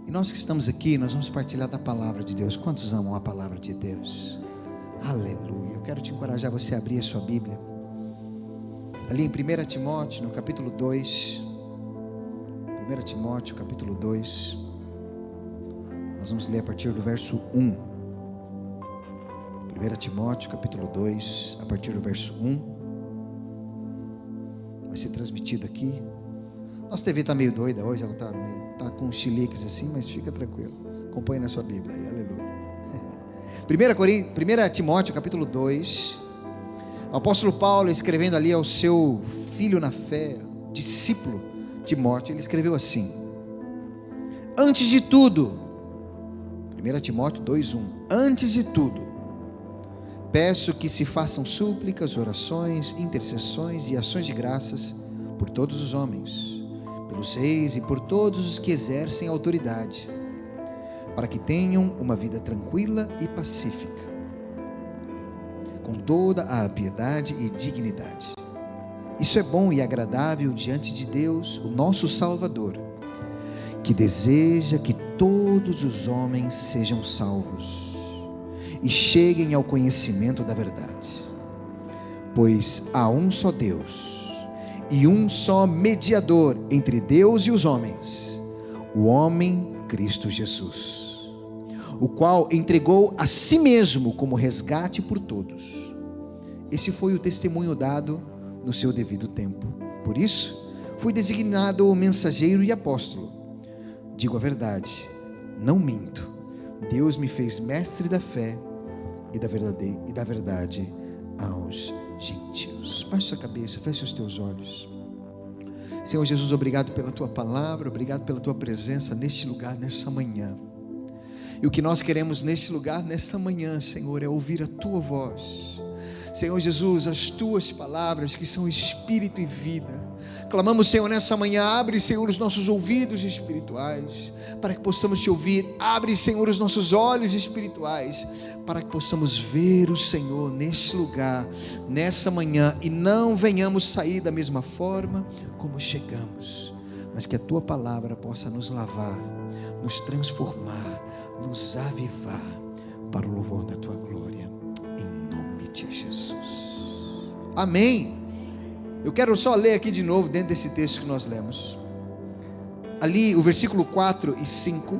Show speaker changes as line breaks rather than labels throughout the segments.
E nós que estamos aqui, nós vamos partilhar da palavra de Deus. Quantos amam a palavra de Deus? Aleluia. Eu quero te encorajar você a abrir a sua Bíblia. Ali em 1 Timóteo, no capítulo 2. 1 Timóteo, capítulo 2. Nós vamos ler a partir do verso 1. 1 Timóteo, capítulo 2, a partir do verso 1. Vai ser transmitido aqui. Nossa TV está meio doida hoje, ela está com chiliques assim, mas fica tranquilo. Acompanhe na sua Bíblia aí, aleluia. 1 Timóteo, capítulo 2. O apóstolo Paulo, escrevendo ali ao seu filho na fé, discípulo Timóteo, ele escreveu assim: antes de tudo, 1 Timóteo 2:1, antes de tudo, peço que se façam súplicas, orações, intercessões e ações de graças por todos os homens, pelos reis e por todos os que exercem autoridade, para que tenham uma vida tranquila e pacífica, com toda a piedade e dignidade. Isso é bom e agradável diante de Deus, o nosso Salvador, que deseja que todos os homens sejam salvos e cheguem ao conhecimento da verdade. Pois há um só Deus e um só mediador entre Deus e os homens, o homem Cristo Jesus, o qual entregou a si mesmo como resgate por todos. Esse foi o testemunho dado no seu devido tempo. Por isso, fui designado mensageiro e apóstolo. Digo a verdade, não minto. Deus me fez mestre da fé e da verdade aos gentios. Baixe sua cabeça, feche os teus olhos. Senhor Jesus, obrigado pela tua palavra, obrigado pela tua presença neste lugar, nessa manhã. E o que nós queremos neste lugar, nesta manhã, Senhor, é ouvir a tua voz. Senhor Jesus, as tuas palavras que são espírito e vida. Clamamos, Senhor, nessa manhã, abre, Senhor, os nossos ouvidos espirituais, para que possamos te ouvir. Abre, Senhor, os nossos olhos espirituais, para que possamos ver o Senhor neste lugar, nessa manhã, e não venhamos sair da mesma forma como chegamos, mas que a tua palavra possa nos lavar, nos transformar, nos avivar para o louvor da tua glória, em nome de Jesus. Amém. Eu quero só ler aqui de novo dentro desse texto que nós lemos. Ali o versículo 4 e 5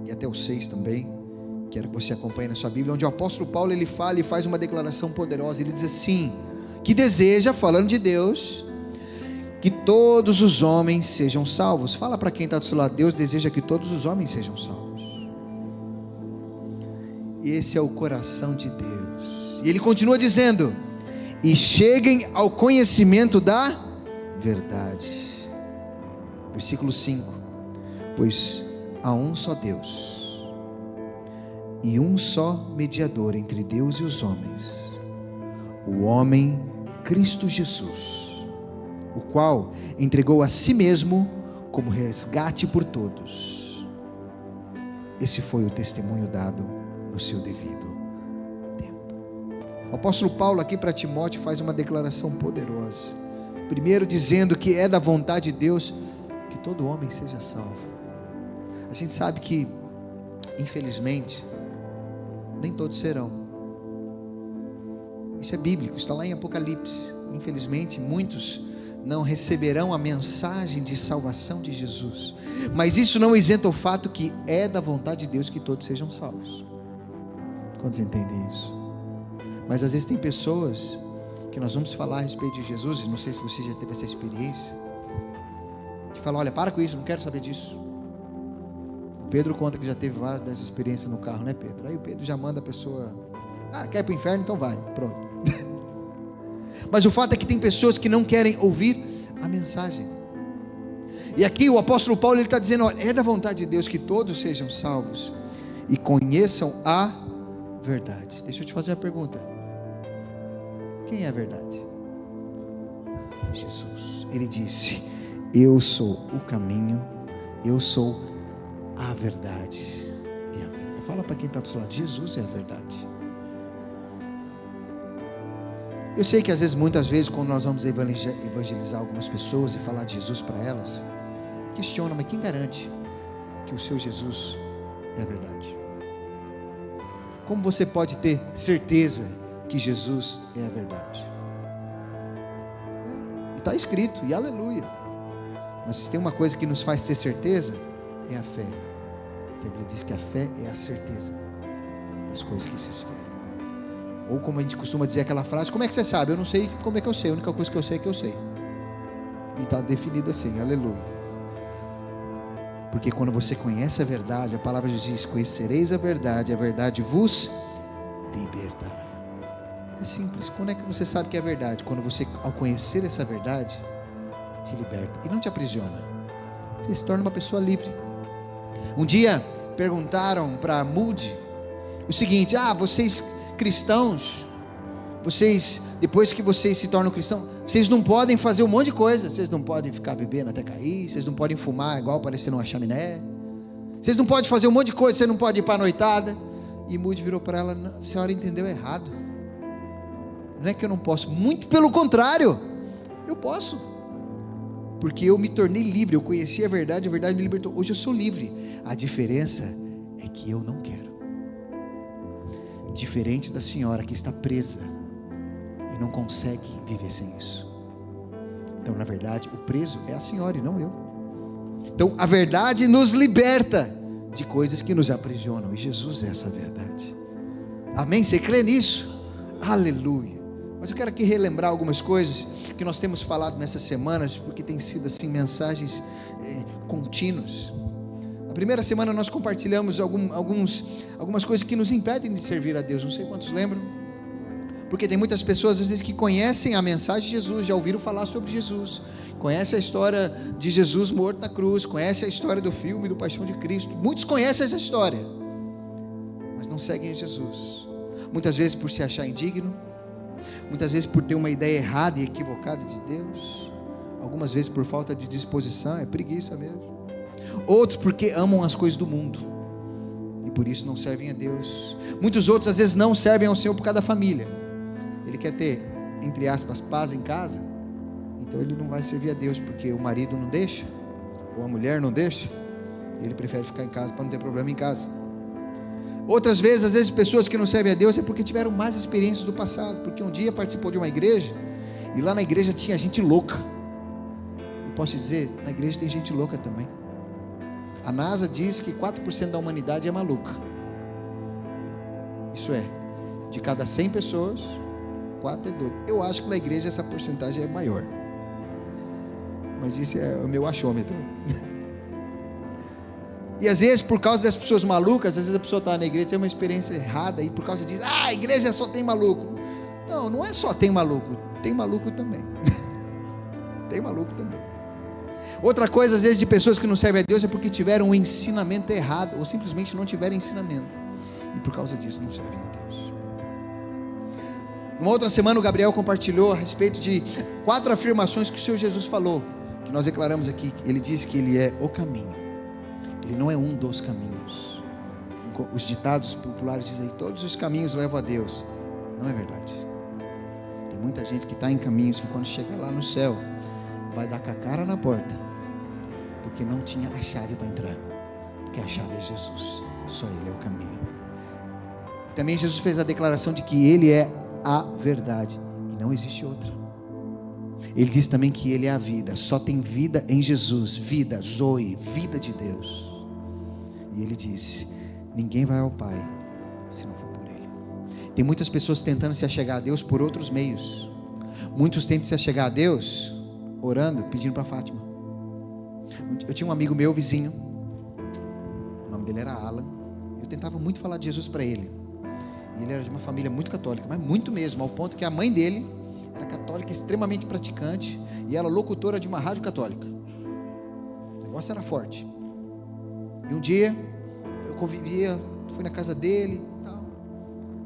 e até o 6 também. Quero que você acompanhe na sua Bíblia, onde o apóstolo Paulo ele fala e faz uma declaração poderosa. Ele diz assim: que deseja, falando de Deus, que todos os homens sejam salvos. Fala para quem está do seu lado: Deus deseja que todos os homens sejam salvos. Esse é o coração de Deus. E ele continua dizendo: e cheguem ao conhecimento da verdade. Versículo 5: pois há um só Deus e um só mediador entre Deus e os homens, o homem Cristo Jesus, o qual entregou a si mesmo como resgate por todos. Esse foi o testemunho dado no seu devido tempo. O apóstolo Paulo aqui para Timóteo faz uma declaração poderosa. Primeiro dizendo que é da vontade de Deus que todo homem seja salvo. A gente sabe que, infelizmente, nem todos serão. Isso é bíblico, está lá em Apocalipse. Infelizmente, muitos não receberão a mensagem de salvação de Jesus. Mas isso não isenta o fato que é da vontade de Deus que todos sejam salvos. Quantos entendem isso? Mas às vezes tem pessoas que nós vamos falar a respeito de Jesus, e não sei se você já teve essa experiência, de falar: olha, para com isso, não quero saber disso. O Pedro conta que já teve várias dessas experiências no carro, né, Pedro? Aí o Pedro já manda a pessoa: quer ir para o inferno? Então vai, pronto. Mas o fato é que tem pessoas que não querem ouvir a mensagem. E aqui o apóstolo Paulo ele está dizendo: olha, é da vontade de Deus que todos sejam salvos e conheçam a verdade. Deixa eu te fazer uma pergunta: quem é a verdade? Jesus. Ele disse: eu sou o caminho, eu sou a verdade e a vida. Fala para quem está do seu lado: Jesus é a verdade. Eu sei que às vezes, muitas vezes, quando nós vamos evangelizar algumas pessoas e falar de Jesus para elas, questiona: mas quem garante que o seu Jesus é a verdade? Como você pode ter certeza que Jesus é a verdade? Está escrito, e aleluia. Mas se tem uma coisa que nos faz ter certeza, é a fé. A Bíblia diz que a fé é a certeza das coisas que se esperam. Ou como a gente costuma dizer aquela frase: como é que você sabe? Eu não sei como é que eu sei, a única coisa que eu sei é que eu sei. E está definido assim, aleluia. Porque quando você conhece a verdade, a palavra diz: conhecereis a verdade vos libertará. É simples. Quando é que você sabe que é verdade? Quando você, ao conhecer essa verdade, te liberta e não te aprisiona. Você se torna uma pessoa livre. Um dia perguntaram para Moody o seguinte: vocês cristãos, vocês, depois que vocês se tornam cristãos, vocês não podem fazer um monte de coisa. Vocês não podem ficar bebendo até cair, vocês não podem fumar igual parecendo uma chaminé, vocês não podem fazer um monte de coisa, você não pode ir para a noitada. E Moody virou para ela: não, a senhora entendeu errado. Não é que eu não posso, muito pelo contrário, eu posso, porque eu me tornei livre, eu conheci a verdade me libertou. Hoje eu sou livre. A diferença é que eu não quero. Diferente da senhora que está presa e não consegue viver sem isso. Então, na verdade, o preso é a senhora e não eu. Então, a verdade nos liberta de coisas que nos aprisionam, e Jesus é essa verdade. Amém? Você crê nisso? Aleluia. Mas eu quero aqui relembrar algumas coisas que nós temos falado nessas semanas, porque tem sido assim mensagens contínuas. Na primeira semana nós compartilhamos algumas coisas que nos impedem de servir a Deus. Não sei quantos lembram, porque tem muitas pessoas às vezes que conhecem a mensagem de Jesus, já ouviram falar sobre Jesus, conhecem a história de Jesus morto na cruz, conhecem a história do filme do Paixão de Cristo. Muitos conhecem essa história, mas não seguem a Jesus. Muitas vezes por se achar indigno, muitas vezes por ter uma ideia errada e equivocada de Deus, algumas vezes por falta de disposição, é preguiça mesmo. Outros porque amam as coisas do mundo e por isso não servem a Deus. Muitos outros às vezes não servem ao Senhor por causa da família. Ele quer ter, entre aspas, paz em casa, então ele não vai servir a Deus porque o marido não deixa, ou a mulher não deixa. Ele prefere ficar em casa para não ter problema em casa. Outras vezes, às vezes, pessoas que não servem a Deus é porque tiveram más experiências do passado, porque um dia participou de uma igreja e lá na igreja tinha gente louca. E posso te dizer, na igreja tem gente louca também. A NASA diz que 4% da humanidade é maluca. Isso é, de cada 100 pessoas, 4 é doido. Eu acho que na igreja essa porcentagem é maior, mas isso é o meu achômetro. E às vezes, por causa das pessoas malucas, às vezes a pessoa está na igreja, tem uma experiência errada, e por causa disso, a igreja só tem maluco. Não, não é só tem maluco também. Tem maluco também. Outra coisa, às vezes, de pessoas que não servem a Deus é porque tiveram um ensinamento errado, ou simplesmente não tiveram ensinamento, e por causa disso não servem a Deus. Uma outra semana o Gabriel compartilhou a respeito de 4 afirmações que o Senhor Jesus falou, que nós declaramos aqui. Ele disse que Ele é o caminho. Ele não é um dos caminhos. Os ditados populares dizem aí: todos os caminhos levam a Deus. Não é verdade. Tem muita gente que está em caminhos que quando chegar lá no céu vai dar com a cara na porta, porque não tinha a chave para entrar, porque a chave é Jesus. Só Ele é o caminho. E também Jesus fez a declaração de que Ele é a verdade e não existe outra. Ele diz também que Ele é a vida. Só tem vida em Jesus. Vida, Zoe, vida de Deus. E Ele disse: ninguém vai ao Pai se não for por Ele. Tem muitas pessoas tentando se achegar a Deus por outros meios. Muitos tentam se achegar a Deus orando, pedindo para Fátima. Eu tinha um amigo meu, vizinho, o nome dele era Alan. Eu tentava muito falar de Jesus para ele. E ele era de uma família muito católica, mas muito mesmo, ao ponto que a mãe dele era católica, extremamente praticante, e ela locutora de uma rádio católica. O negócio era forte. E um dia eu convivia, fui na casa dele,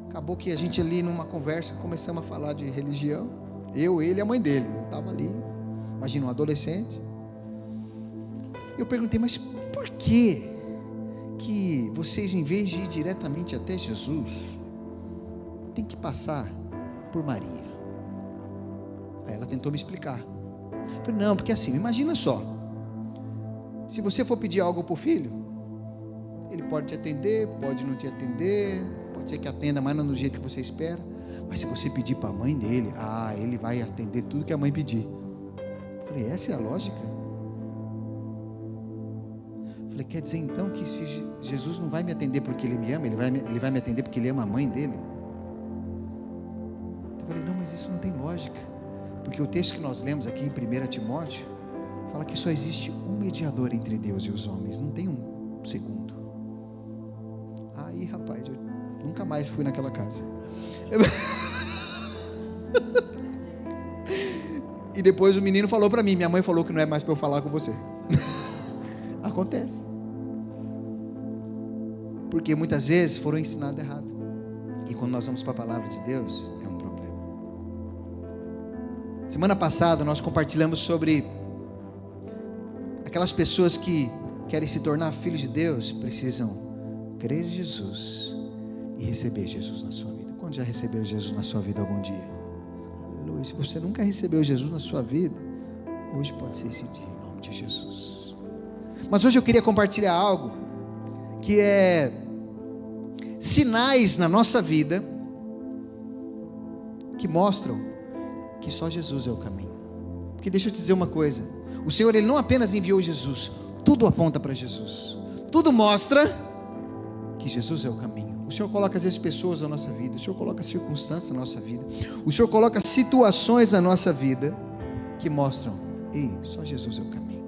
acabou que a gente ali numa conversa começamos a falar de religião, eu, ele e a mãe dele. Eu estava ali, imagina um adolescente. Eu perguntei: mas por que vocês, em vez de ir diretamente até Jesus, tem que passar por Maria? Aí ela tentou me explicar. Eu falei: não, porque assim, imagina só, se você for pedir algo para o filho, Ele pode te atender, pode não te atender, pode ser que atenda, mas não do jeito que você espera. Mas se você pedir para a mãe dele, ele vai atender tudo que a mãe pedir. Eu falei, essa é a lógica? Eu falei, quer dizer então que se Jesus não vai me atender porque Ele me ama, Ele vai me atender porque Ele ama a mãe dele? Eu falei, não, mas isso não tem lógica. Porque o texto que nós lemos aqui em 1 Timóteo fala que só existe um mediador entre Deus e os homens, não tem um segundo. Aí, rapaz, eu nunca mais fui naquela casa. E depois o menino falou para mim, minha mãe falou que não é mais para eu falar com você. Acontece. Porque muitas vezes foram ensinados errado. E quando nós vamos para a palavra de Deus, é um problema. Semana passada nós compartilhamos sobre aquelas pessoas que querem se tornar filhos de Deus, precisam crer em Jesus e receber Jesus na sua vida. Quando já recebeu Jesus na sua vida algum dia? Aleluia. Se você nunca recebeu Jesus na sua vida, hoje pode ser esse dia, em nome de Jesus. Mas hoje eu queria compartilhar algo que é sinais na nossa vida que mostram que só Jesus é o caminho. Porque deixa eu te dizer uma coisa, o Senhor, Ele não apenas enviou Jesus, tudo aponta para Jesus, tudo mostra que Jesus é o caminho. O Senhor coloca às vezes pessoas na nossa vida, o Senhor coloca circunstâncias na nossa vida, o Senhor coloca situações na nossa vida que mostram, só Jesus é o caminho.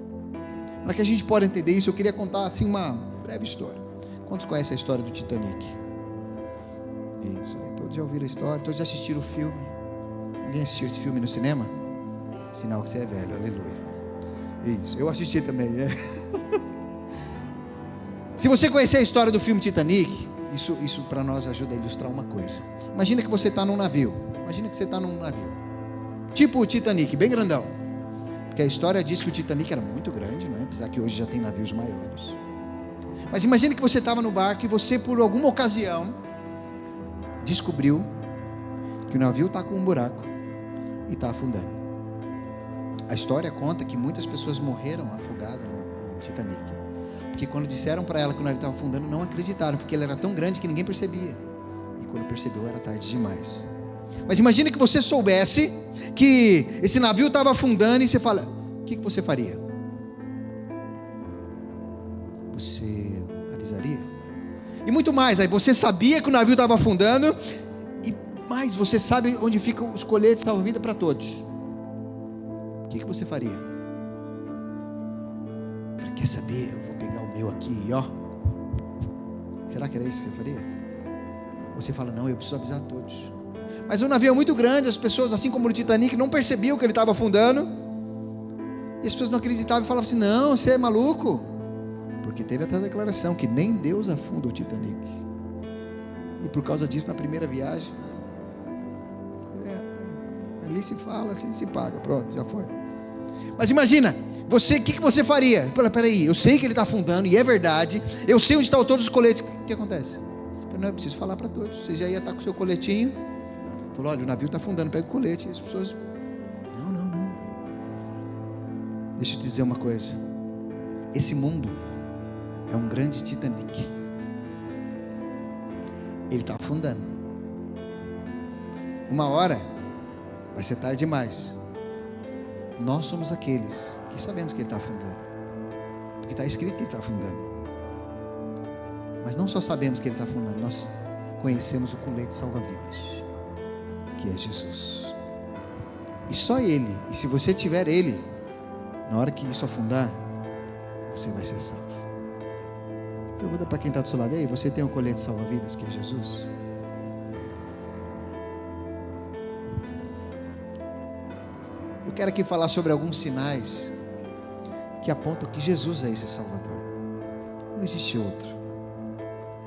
Para que a gente possa entender isso, eu queria contar assim uma breve história. Quantos conhecem a história do Titanic? Isso aí, todos já ouviram a história, todos já assistiram o filme. Alguém assistiu esse filme no cinema? Sinal que você é velho, aleluia. Isso, eu assisti também, Se você conhecer a história do filme Titanic, isso para nós ajuda a ilustrar uma coisa. Imagina que você está num navio. Tipo o Titanic, bem grandão. Porque a história diz que o Titanic era muito grande, não é? Apesar que hoje já tem navios maiores. Mas imagine que você estava no barco e você, por alguma ocasião, descobriu que o navio está com um buraco e está afundando. A história conta que muitas pessoas morreram afogadas no Titanic, porque quando disseram para ela que o navio estava afundando, não acreditaram, porque ele era tão grande que ninguém percebia, e quando percebeu era tarde demais. Mas imagine que você soubesse que esse navio estava afundando e você fala, o que você faria? Você avisaria? E muito mais, aí você sabia que o navio estava afundando, e mais, você sabe onde ficam os coletes salva-vida para todos. O que você faria? Quer saber? Eu vou pegar o meu aqui, ó. Será que era isso que você faria? Você fala, não, eu preciso avisar todos. Mas o navio é muito grande, as pessoas, assim como no Titanic, não percebiam que ele estava afundando. E as pessoas não acreditavam e falavam assim, não, você é maluco. Porque teve até a declaração que nem Deus afunda o Titanic. E por causa disso, na primeira viagem, ali se fala, assim se paga, pronto, já foi. Mas imagina, o que você faria? Peraí, eu sei que ele está afundando, e é verdade, eu sei onde estão todos os coletes, o que acontece? Não, eu preciso falar para todos, você já ia estar com o seu coletinho, falou, olha, o navio está afundando, pega o colete, e as pessoas, não, deixa eu te dizer uma coisa, esse mundo é um grande Titanic, ele está afundando, uma hora, vai ser tarde demais. Nós somos aqueles que sabemos que ele está afundando, porque está escrito que ele está afundando. Mas não só sabemos que ele está afundando, nós conhecemos o colete salva-vidas, que é Jesus. E só Ele, e se você tiver Ele, na hora que isso afundar, você vai ser salvo. Pergunta para quem está do seu lado, você tem o colete salva-vidas, que é Jesus? Eu quero aqui falar sobre alguns sinais que apontam que Jesus é esse Salvador. Não existe outro.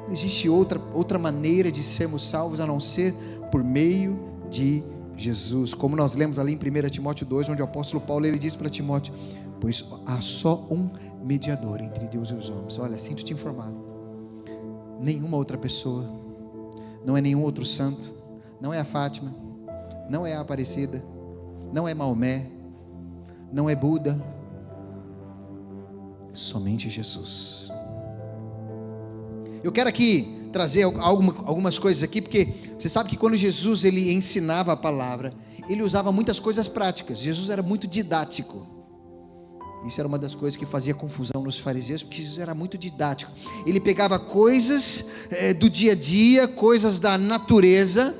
Não existe outra maneira de sermos salvos a não ser por meio de Jesus. Como nós lemos ali em 1 Timóteo 2, onde o apóstolo Paulo ele diz para Timóteo, pois há só um mediador entre Deus e os homens. Olha, sinto te informar, nenhuma outra pessoa, não é nenhum outro santo, não é a Fátima, não é a Aparecida, não é Maomé, não é Buda, somente Jesus. Eu quero aqui trazer algumas coisas aqui, porque você sabe que quando Jesus ele ensinava a palavra, ele usava muitas coisas práticas. Jesus era muito didático. Isso era uma das coisas que fazia confusão nos fariseus, porque Jesus era muito didático. Ele pegava coisas do dia a dia, coisas da natureza,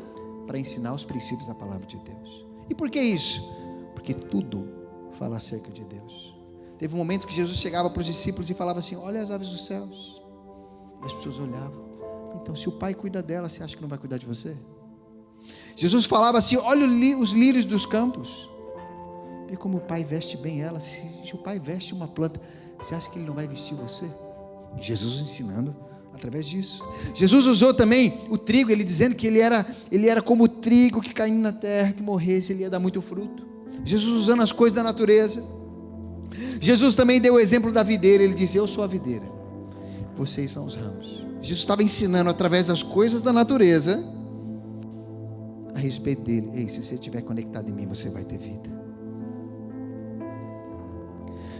para ensinar os princípios da palavra de Deus. E por que isso? Porque tudo fala acerca de Deus. Teve um momento que Jesus chegava para os discípulos e falava assim: olha as aves dos céus. E as pessoas olhavam. Então, se o Pai cuida dela, você acha que não vai cuidar de você? Jesus falava assim: olha os lírios dos campos. Vê como o Pai veste bem ela. Se o Pai veste uma planta, você acha que Ele não vai vestir você? E Jesus ensinando através disso. Jesus usou também o trigo, ele dizendo que ele era como o trigo que caindo na terra, que morresse, ele ia dar muito fruto. Jesus usando as coisas da natureza. Jesus também deu o exemplo da videira. Ele disse: eu sou a videira, vocês são os ramos. Jesus estava ensinando através das coisas da natureza a respeito dele. Ei, se você estiver conectado em mim, você vai ter vida.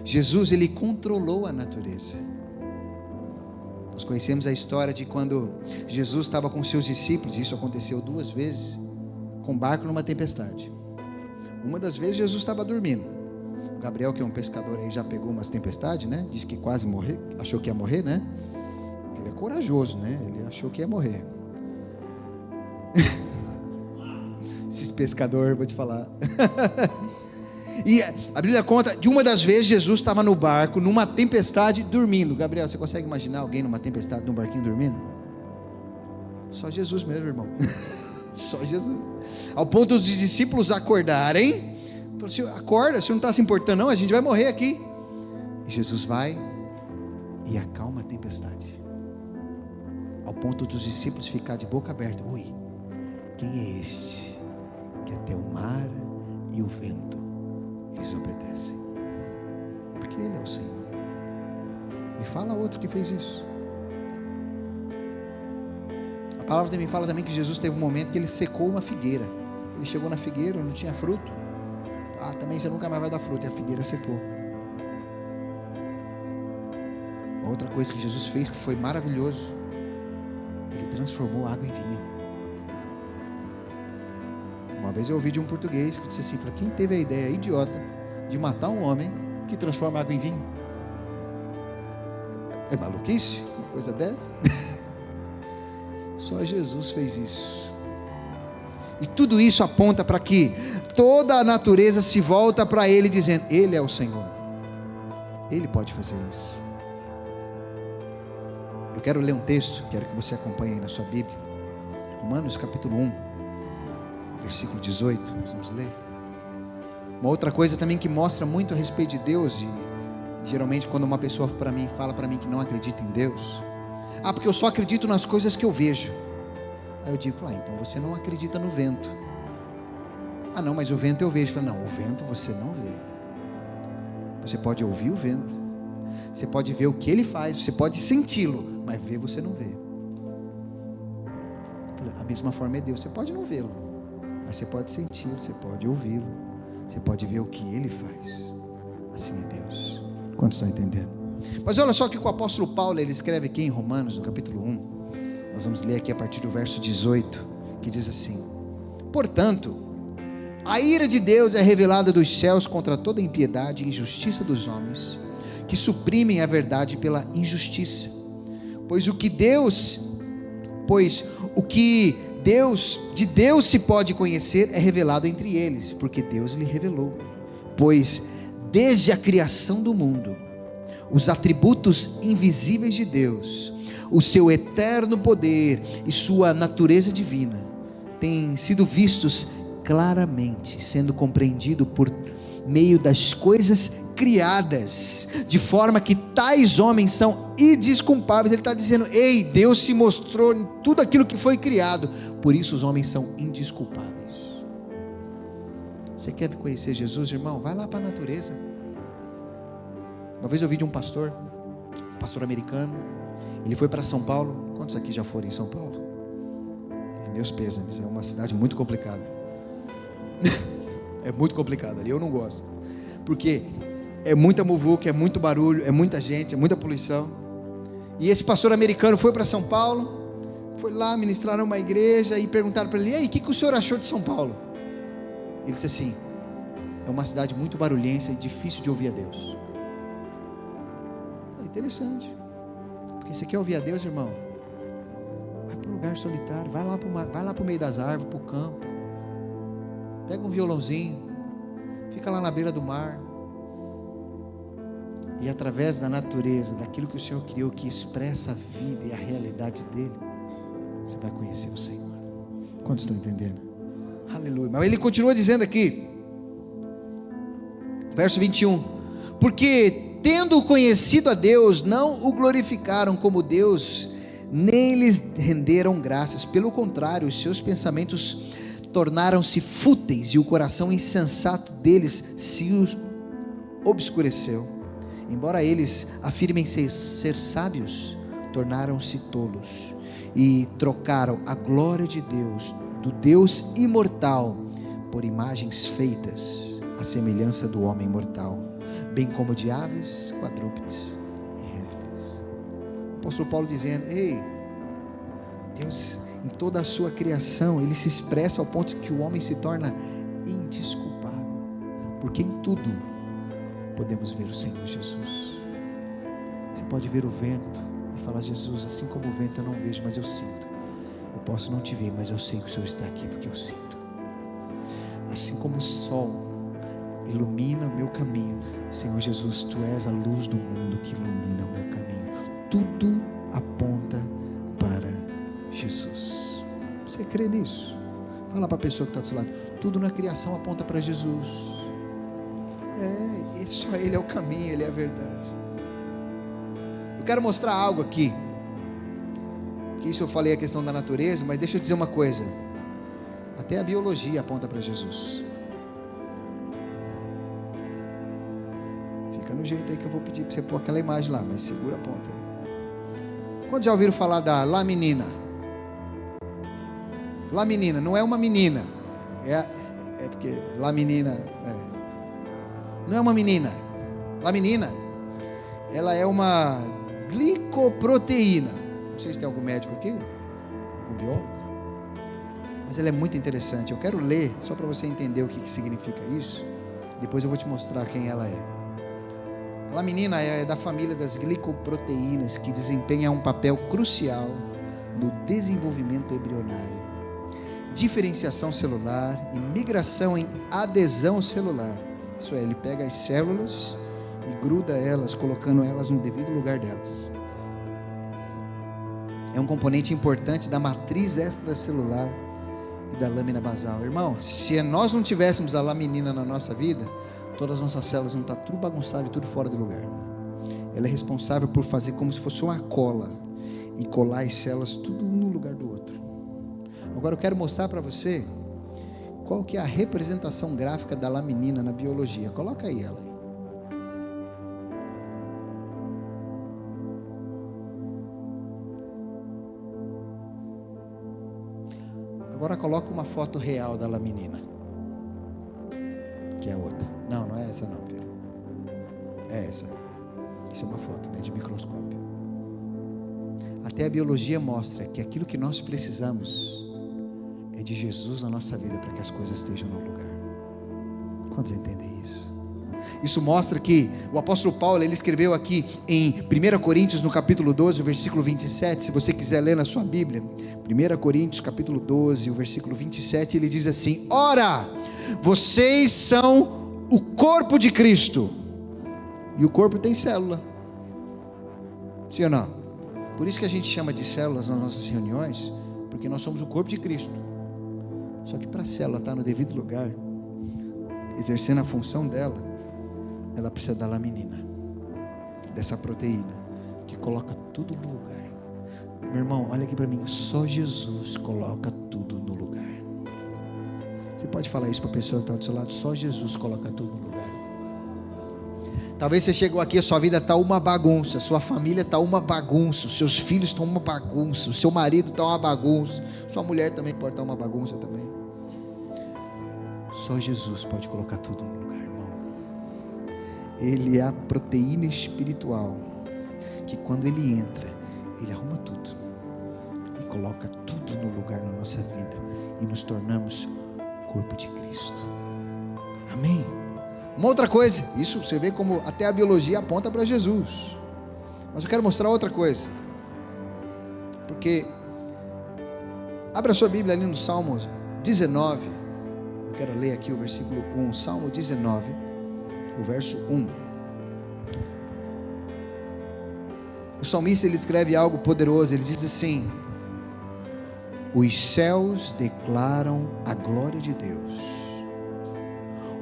Jesus, ele controlou a natureza. Nós conhecemos a história de quando Jesus estava com seus discípulos. Isso aconteceu 2 vezes, com barco numa tempestade. Uma das vezes Jesus estava dormindo. O Gabriel, que é um pescador aí, já pegou umas tempestades, né? Disse que quase morreu, achou que ia morrer, né? Ele é corajoso, né? Ele achou que ia morrer. Esses pescadores, vou te falar. E a Bíblia conta de uma das vezes Jesus estava no barco, numa tempestade, dormindo. Gabriel, você consegue imaginar alguém numa tempestade, num barquinho dormindo? Só Jesus mesmo, irmão. Só Jesus. Ao ponto dos discípulos acordarem. Falaram assim: acorda, você não está se importando não, a gente vai morrer aqui. E Jesus vai e acalma a tempestade. Ao ponto dos discípulos ficar de boca aberta. Ui, quem é este que até o mar e o vento lhes obedecem? Porque Ele é o Senhor. Me fala outro que fez isso. A palavra também fala também que Jesus teve um momento que Ele secou uma figueira. Ele chegou na figueira, não tinha fruto. Também você nunca mais vai dar fruto. E a figueira secou. Uma outra coisa que Jesus fez que foi maravilhoso: Ele transformou água em vinho. Uma vez eu ouvi de um português que disse assim: quem teve a ideia idiota de matar um homem que transforma água em vinho? É maluquice uma coisa dessa? Só Jesus fez isso. E tudo isso aponta para que toda a natureza se volta para Ele, dizendo: Ele é o Senhor, Ele pode fazer isso. Eu quero ler um texto, quero que você acompanhe aí na sua Bíblia. Romanos capítulo 1, versículo 18, nós vamos ler. Uma outra coisa também que mostra muito a respeito de Deus, e geralmente quando uma pessoa fala para mim que não acredita em Deus: porque eu só acredito nas coisas que eu vejo. Aí eu digo: então você não acredita no vento. Não, mas o vento eu vejo. Não, o vento você não vê. Você pode ouvir o vento, você pode ver o que ele faz, você pode senti-lo, mas ver você não vê. A mesma forma é Deus. Você pode não vê-lo, mas você pode senti-lo, você pode ouvi-lo, você pode ver o que Ele faz. Assim é Deus. Quantos estão entendendo? Mas olha só o que o apóstolo Paulo ele escreve aqui em Romanos, no capítulo 1. Nós vamos ler aqui a partir do verso 18, que diz assim: portanto, a ira de Deus é revelada dos céus contra toda impiedade e injustiça dos homens, que suprimem a verdade pela injustiça. Pois o que de Deus se pode conhecer é revelado entre eles, porque Deus lhe revelou. Pois desde a criação do mundo, os atributos invisíveis de Deus, o seu eterno poder e sua natureza divina, têm sido vistos claramente, sendo compreendido por meio das coisas criadas, de forma que tais homens são indesculpáveis. Ele está dizendo: ei, Deus se mostrou em tudo aquilo que foi criado, por isso os homens são indesculpáveis. Você quer conhecer Jesus, irmão? Vai lá para a natureza. Uma vez eu ouvi de um pastor americano. Ele foi para São Paulo. Quantos aqui já foram em São Paulo? Meus pêsames, é uma cidade muito complicada. É muito complicado ali, eu não gosto, porque é muita muvuca, é muito barulho, é muita gente, é muita poluição. E esse pastor americano foi para São Paulo, foi lá ministrar numa igreja e perguntaram para ele: ei, o que o senhor achou de São Paulo? Ele disse assim: é uma cidade muito barulhenta e difícil de ouvir a Deus. É interessante, porque você quer ouvir a Deus, irmão? Vai para um lugar solitário, vai lá para o meio das árvores, para o campo, pega um violãozinho, fica lá na beira do mar, e através da natureza, daquilo que o Senhor criou, que expressa a vida e a realidade dele, você vai conhecer o Senhor. Quantos estão entendendo? Aleluia. Mas ele continua dizendo aqui, verso 21, porque tendo conhecido a Deus, não o glorificaram como Deus, nem lhes renderam graças, pelo contrário, os seus pensamentos tornaram-se fúteis, e o coração insensato deles se obscureceu. Embora eles afirmem ser sábios, tornaram-se tolos, e trocaram a glória de Deus, do Deus imortal, por imagens feitas à semelhança do homem mortal, bem como de aves, quadrúpedes e répteis. O apóstolo Paulo dizendo: ei, Deus, em toda a sua criação, Ele se expressa ao ponto que o homem se torna indesculpável, porque em tudo podemos ver o Senhor Jesus. Você pode ver o vento e falar: Jesus, assim como o vento eu não vejo, mas eu sinto. Eu posso não te ver, mas eu sei que o Senhor está aqui, porque eu sinto. Assim como o sol ilumina o meu caminho, Senhor Jesus, Tu és a luz do mundo que ilumina o meu caminho. Tudo aponta para Jesus. Você crê nisso? Fala para a pessoa que está do seu lado: tudo na criação aponta para Jesus. E só Ele é o caminho, Ele é a verdade. Eu quero mostrar algo aqui, que isso eu falei a questão da natureza, mas deixa eu dizer uma coisa: até a biologia aponta para Jesus. Fica no jeito aí que eu vou pedir para você pôr aquela imagem lá, mas segura a ponta aí. Quantos já ouviram falar da laminina? Laminina, não é uma menina, é porque laminina não é uma menina. Laminina, ela é uma glicoproteína. Não sei se tem algum médico aqui, algum biólogo, mas ela é muito interessante. Eu quero ler só para você entender o que significa isso. Depois eu vou te mostrar quem ela é. A laminina é da família das glicoproteínas, que desempenha um papel crucial no desenvolvimento embrionário, diferenciação celular e migração em adesão celular. Isso é, ele pega as células e gruda elas, colocando elas no devido lugar delas. É um componente importante da matriz extracelular e da lâmina basal. Irmão, se nós não tivéssemos a laminina na nossa vida, todas as nossas células vão estar tudo bagunçado e tudo fora do lugar. Ela é responsável por fazer como se fosse uma cola e colar as células tudo um no lugar do outro. Agora eu quero mostrar para você qual que é a representação gráfica da laminina na biologia. Coloca aí ela. Agora coloca uma foto real da laminina, que é a outra. Não é essa não, filho. É essa. Isso é uma foto, né, de microscópio. Até a biologia mostra que aquilo que nós precisamos é de Jesus na nossa vida para que as coisas estejam no lugar. Quantos entendem isso? Isso mostra que o apóstolo Paulo, ele escreveu aqui em 1 Coríntios, no capítulo 12, o versículo 27, se você quiser ler na sua Bíblia, 1 Coríntios, capítulo 12, o versículo 27, ele diz assim: ora, vocês são o corpo de Cristo, e o corpo tem célula, sim ou não? Por isso que a gente chama de células nas nossas reuniões, porque nós somos o corpo de Cristo. Só que para a célula estar no devido lugar, exercendo a função dela, ela precisa da laminina, dessa proteína, que coloca tudo no lugar. Meu irmão, olha aqui para mim, só Jesus coloca tudo no lugar. Você pode falar isso para a pessoa que está do seu lado: só Jesus coloca tudo no lugar. Talvez você chegou aqui, a sua vida está uma bagunça, sua família está uma bagunça, os seus filhos estão uma bagunça, o seu marido está uma bagunça, sua mulher também pode estar uma bagunça também. Só Jesus pode colocar tudo no lugar, irmão. Ele é a proteína espiritual, que quando ele entra, Ele arruma tudo e coloca tudo no lugar na nossa vida e nos tornamos corpo de Cristo. Amém? Uma outra coisa, isso você vê como até a biologia aponta para Jesus, mas eu quero mostrar outra coisa, porque abra sua Bíblia ali no Salmo 19, eu quero ler aqui o versículo 1, Salmo 19, o verso 1. O salmista, ele escreve algo poderoso, ele diz assim: os céus declaram a glória de Deus,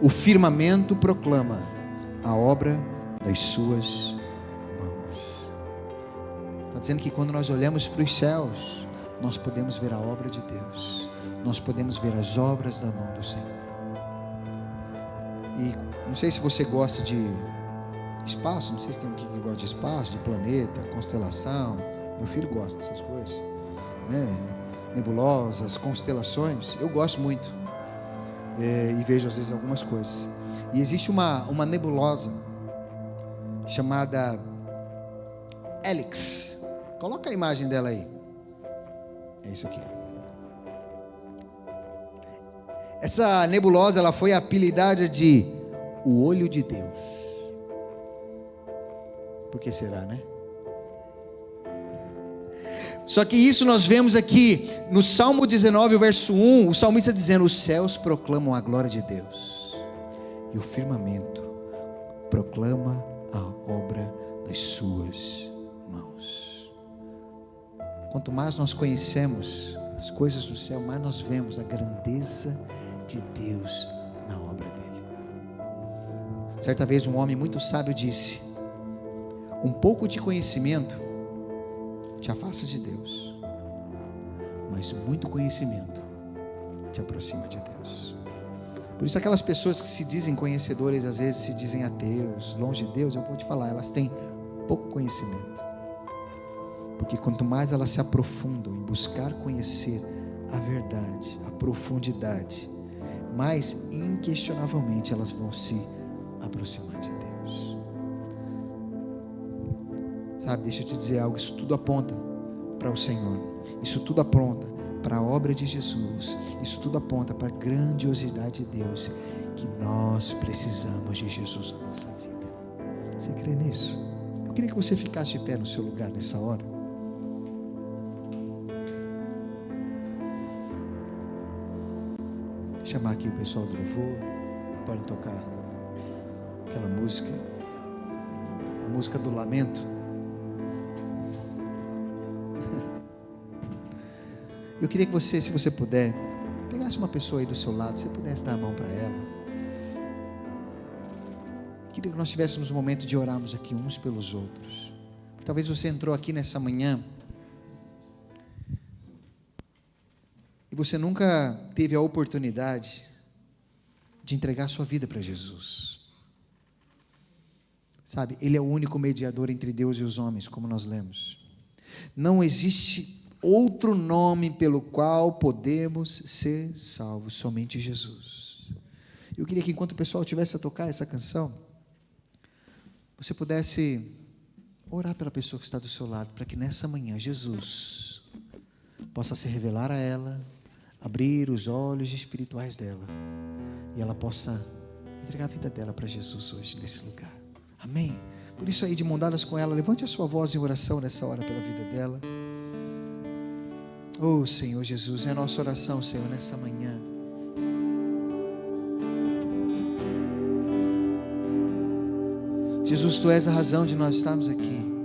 o firmamento proclama a obra das suas mãos. Está dizendo que quando nós olhamos para os céus, nós podemos ver a obra de Deus, nós podemos ver as obras da mão do Senhor. E não sei se você gosta de espaço, não sei se tem alguém que gosta de espaço, de planeta, constelação. Meu filho gosta dessas coisas, né? Nebulosas, constelações, eu gosto muito, e vejo às vezes algumas coisas. E existe uma nebulosa chamada Helix. Coloca a imagem dela aí. É isso aqui. Essa nebulosa, ela foi apelidada de o olho de Deus. Por que será, né? Só que isso nós vemos aqui no Salmo 19, o verso 1, o salmista dizendo: os céus proclamam a glória de Deus, e o firmamento proclama a obra das suas mãos. Quanto mais nós conhecemos as coisas do céu, mais nós vemos a grandeza de Deus na obra dele. Certa vez um homem muito sábio disse: um pouco de conhecimento te afasta de Deus, mas muito conhecimento te aproxima de Deus. Por isso aquelas pessoas que se dizem conhecedores, às vezes se dizem ateus, longe de Deus, eu vou te falar, elas têm pouco conhecimento, porque quanto mais elas se aprofundam em buscar conhecer a verdade, a profundidade, mais inquestionavelmente elas vão se aproximar de Deus. Sabe, deixa eu te dizer algo, isso tudo aponta para o Senhor, isso tudo aponta para a obra de Jesus, isso tudo aponta para a grandiosidade de Deus, que nós precisamos de Jesus na nossa vida. Você crê nisso? Eu queria que você ficasse de pé no seu lugar nessa hora. Vou chamar aqui o pessoal do louvor, podem tocar aquela música, a música do lamento. Eu queria que você, se você puder, pegasse uma pessoa aí do seu lado, você pudesse dar a mão para ela. Eu queria que nós tivéssemos um momento de orarmos aqui uns pelos outros. Talvez você entrou aqui nessa manhã e você nunca teve a oportunidade de entregar sua vida para Jesus. Sabe, Ele é o único mediador entre Deus e os homens, como nós lemos. Não existe outro nome pelo qual podemos ser salvos, somente Jesus. Eu queria que enquanto o pessoal estivesse a tocar essa canção, você pudesse orar pela pessoa que está do seu lado, para que nessa manhã Jesus possa se revelar a ela, abrir os olhos espirituais dela, e ela possa entregar a vida dela para Jesus hoje, nesse lugar. Amém? Por isso aí, de mão dadas com ela, levante a sua voz em oração nessa hora pela vida dela. Oh Senhor Jesus, é a nossa oração, Senhor, nessa manhã. Jesus, Tu és a razão de nós estarmos aqui.